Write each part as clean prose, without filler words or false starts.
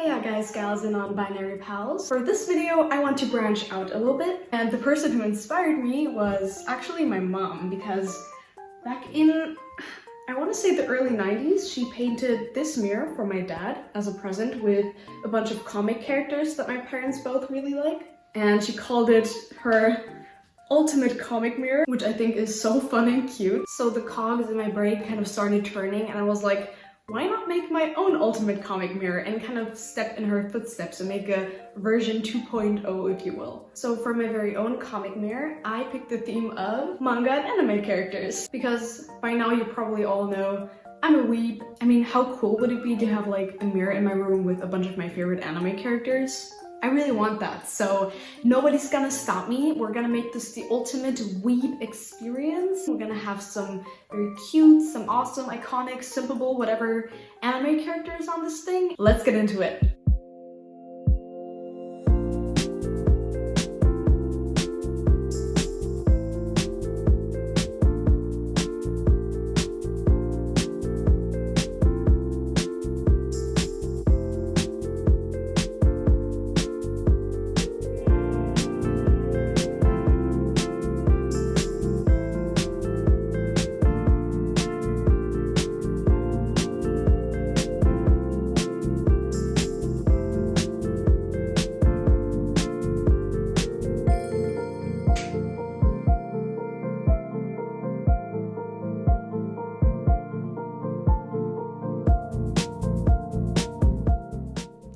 Hey guys, gals, and non-binary pals. For this video, I want to branch out a little bit, and the person who inspired me was actually my mom, because back in, I want to say the early 90s, she painted this mirror for my dad as a present with a bunch of comic characters that my parents both really like, and she called it her ultimate comic mirror, which I think is so fun and cute. So the cogs in my brain kind of started turning, and I was like, why not make my own ultimate comic mirror and kind of step in her footsteps and make a version 2.0, if you will. So for my very own comic mirror, I picked the theme of manga and anime characters, because by now you probably all know I'm a weeb. I mean, how cool would it be to have like a mirror in my room with a bunch of my favorite anime characters? I really want that, so nobody's gonna stop me. We're gonna make this the ultimate weeb experience. We're gonna have some very cute, some awesome, iconic, simpable, whatever anime characters on this thing. Let's get into it.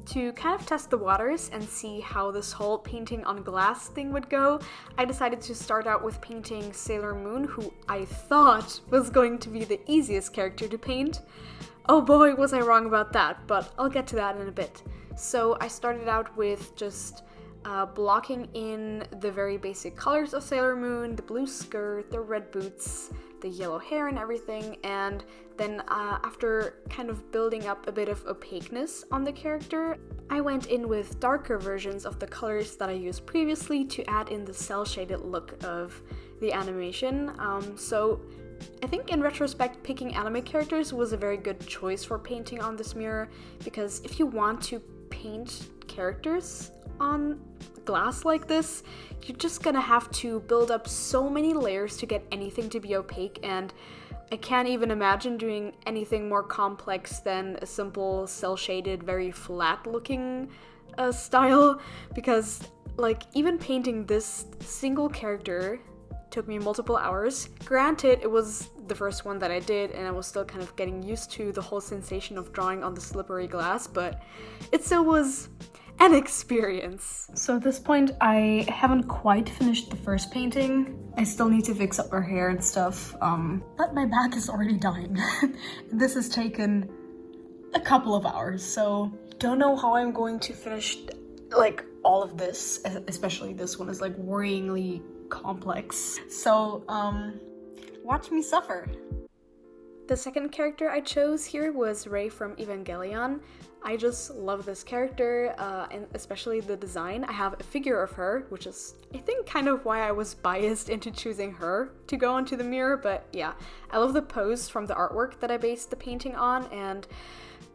To kind of test the waters and see how this whole painting on glass thing would go, I decided to start out with painting Sailor Moon, who I thought was going to be the easiest character to paint. Oh boy, was I wrong about that, but I'll get to that in a bit. So I started out with just blocking in the very basic colors of Sailor Moon, the blue skirt, the red boots, the yellow hair and everything, and then after kind of building up a bit of opaqueness on the character, I went in with darker versions of the colors that I used previously to add in the cel-shaded look of the animation. So I think in retrospect, picking anime characters was a very good choice for painting on this mirror, because if you want to paint characters on glass like this, you're just gonna have to build up so many layers to get anything to be opaque, and I can't even imagine doing anything more complex than a simple cel-shaded, very flat looking style, because like even painting this single character took me multiple hours. Granted, it was the first one that I did and I was still kind of getting used to the whole sensation of drawing on the slippery glass, but it still was an experience. So at this point, I haven't quite finished the first painting. I still need to fix up her hair and stuff, but my back is already dying. This has taken a couple of hours, so don't know how I'm going to finish like all of this, especially this one is like worryingly complex. So, watch me suffer. The second character I chose here was Rei from Evangelion. I just love this character, and especially the design. I have a figure of her, which is, I think, kind of why I was biased into choosing her to go onto the mirror, but yeah. I love the pose from the artwork that I based the painting on, and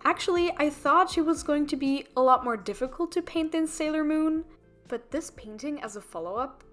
actually, I thought she was going to be a lot more difficult to paint than Sailor Moon, but this painting as a follow-up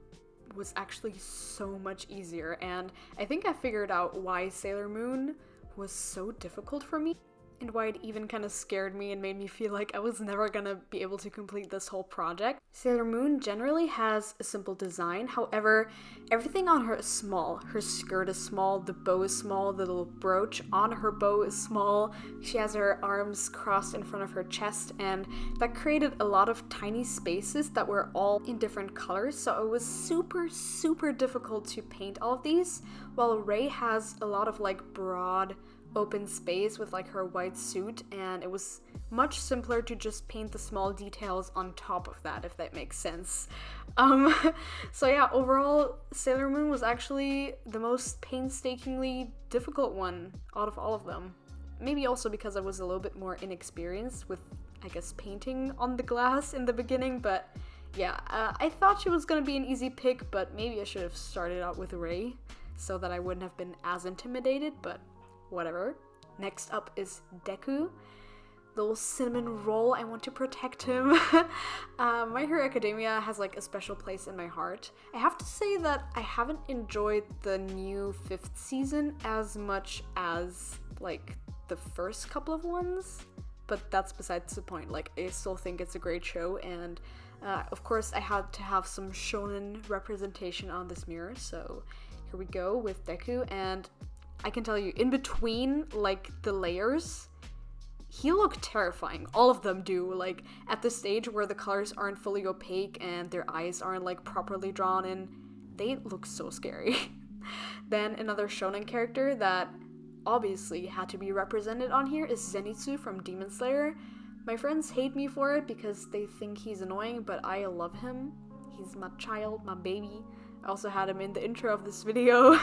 was actually so much easier, and I think I figured out why Sailor Moon was so difficult for me, and why it even kind of scared me and made me feel like I was never gonna be able to complete this whole project. Sailor Moon generally has a simple design, however, everything on her is small. Her skirt is small, the bow is small, the little brooch on her bow is small, she has her arms crossed in front of her chest, and that created a lot of tiny spaces that were all in different colors, so it was super difficult to paint all of these, while Rei has a lot of like broad open space with like her white suit, and it was much simpler to just paint the small details on top of that, if that makes sense. So yeah, overall, Sailor Moon was actually the most painstakingly difficult one out of all of them. Maybe also because I was a little bit more inexperienced with, I guess, painting on the glass in the beginning, but yeah, I thought she was gonna be an easy pick, but maybe I should have started out with Rei so that I wouldn't have been as intimidated, but whatever. Next up is Deku. little cinnamon roll. I want to protect him. My Hero Academia has like a special place in my heart. I have to say that I haven't enjoyed the new 5th season as much as like the first couple of ones, but that's besides the point. Like, I still think it's a great show, and of course I had to have some shonen representation on this mirror, so here we go with Deku. And I can tell you, in between like the layers, he looked terrifying. All of them do. Like, at the stage where the colors aren't fully opaque and their eyes aren't like properly drawn in, they look so scary. Then another shonen character that obviously had to be represented on here is Zenitsu from Demon Slayer. My friends hate me for it because they think he's annoying, but I love him. He's my child, my baby. I also had him in the intro of this video.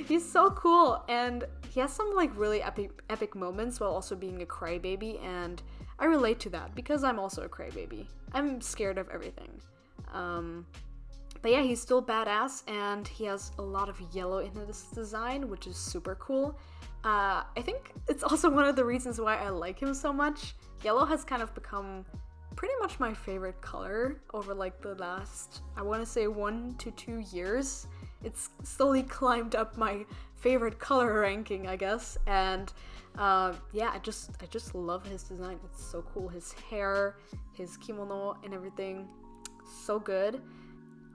He's so cool, and he has some like really epic moments while also being a crybaby, and I relate to that because I'm also a crybaby. I'm scared of everything. But yeah, he's still badass, and he has a lot of yellow in his design, which is super cool. I think it's also one of the reasons why I like him so much. Yellow has kind of become pretty much my favorite color over like the last, I want to say 1 to 2 years. It's slowly climbed up my favorite color ranking, I guess. And yeah, I just love his design. It's so cool. His hair, his kimono and everything, so good.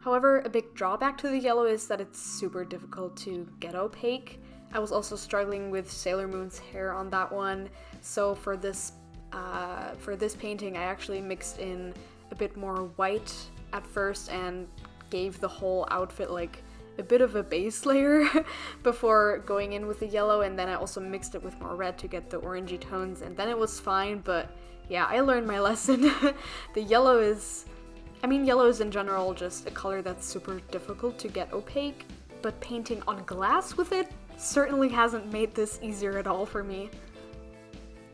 However, a big drawback to the yellow is that it's super difficult to get opaque. I was also struggling with Sailor Moon's hair on that one, so for this painting I actually mixed in a bit more white at first and gave the whole outfit like a bit of a base layer before going in with the yellow, and then I also mixed it with more red to get the orangey tones, and then it was fine. But yeah, I learned my lesson. The yellow is, yellow is in general just a color that's super difficult to get opaque, but painting on glass with it certainly hasn't made this easier at all for me.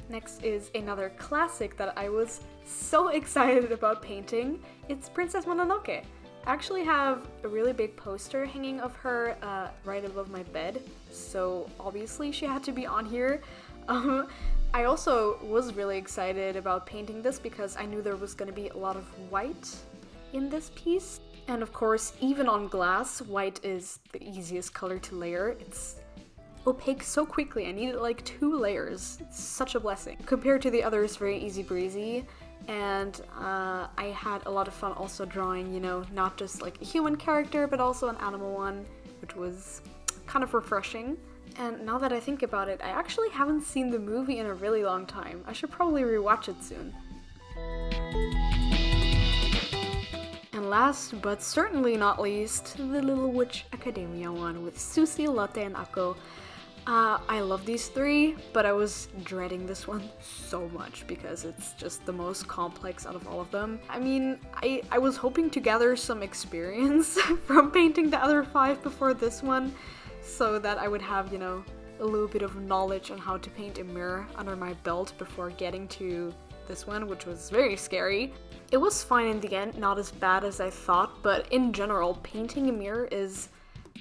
Next is another classic that I was so excited about painting. It's Princess Mononoke. I actually have a really big poster hanging of her right above my bed, so obviously she had to be on here. I also was really excited about painting this because I knew there was going to be a lot of white in this piece. And of course, even on glass, white is the easiest color to layer. It's opaque so quickly. I needed like 2 layers. It's such a blessing. Compared to the others, very easy breezy. And I had a lot of fun also drawing, you know, not just like a human character, but also an animal one, which was kind of refreshing. And now that I think about it, I actually haven't seen the movie in a really long time. I should probably rewatch it soon. And last, but certainly not least, the Little Witch Academia one with Susie, Lotte, and Akko. I love these 3, but I was dreading this one so much because it's just the most complex out of all of them. I was hoping to gather some experience from painting the other 5 before this one, so that I would have, you know, a little bit of knowledge on how to paint a mirror under my belt before getting to this one, which was very scary. It was fine in the end, not as bad as I thought, but in general, painting a mirror is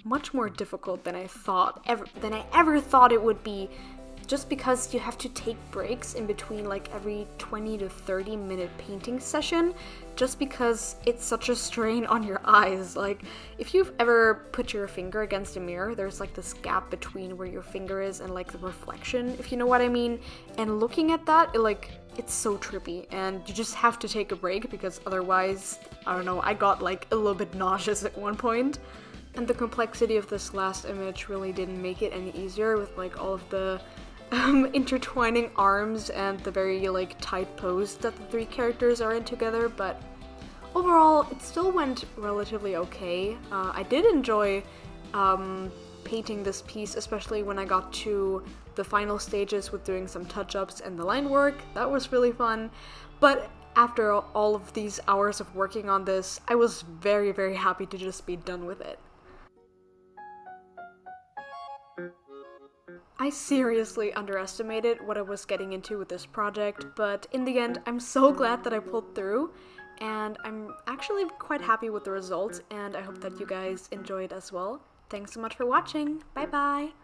much more difficult than I ever thought it would be, just because you have to take breaks in between like every 20 to 30 minute painting session, just because it's such a strain on your eyes. Like, if you've ever put your finger against a mirror, there's like this gap between where your finger is and like the reflection, if you know what I mean, and looking at that, it's so trippy, and you just have to take a break because otherwise, I don't know, I got like a little bit nauseous at one point. And the complexity of this last image really didn't make it any easier with like all of the intertwining arms and the very like tight pose that the 3 characters are in together, but overall it still went relatively okay. I did enjoy painting this piece, especially when I got to the final stages with doing some touch-ups and the line work. That was really fun, but after all of these hours of working on this, I was very, very happy to just be done with it. I seriously underestimated what I was getting into with this project, but in the end, I'm so glad that I pulled through, and I'm actually quite happy with the results, and I hope that you guys enjoyed as well. Thanks so much for watching. Bye bye!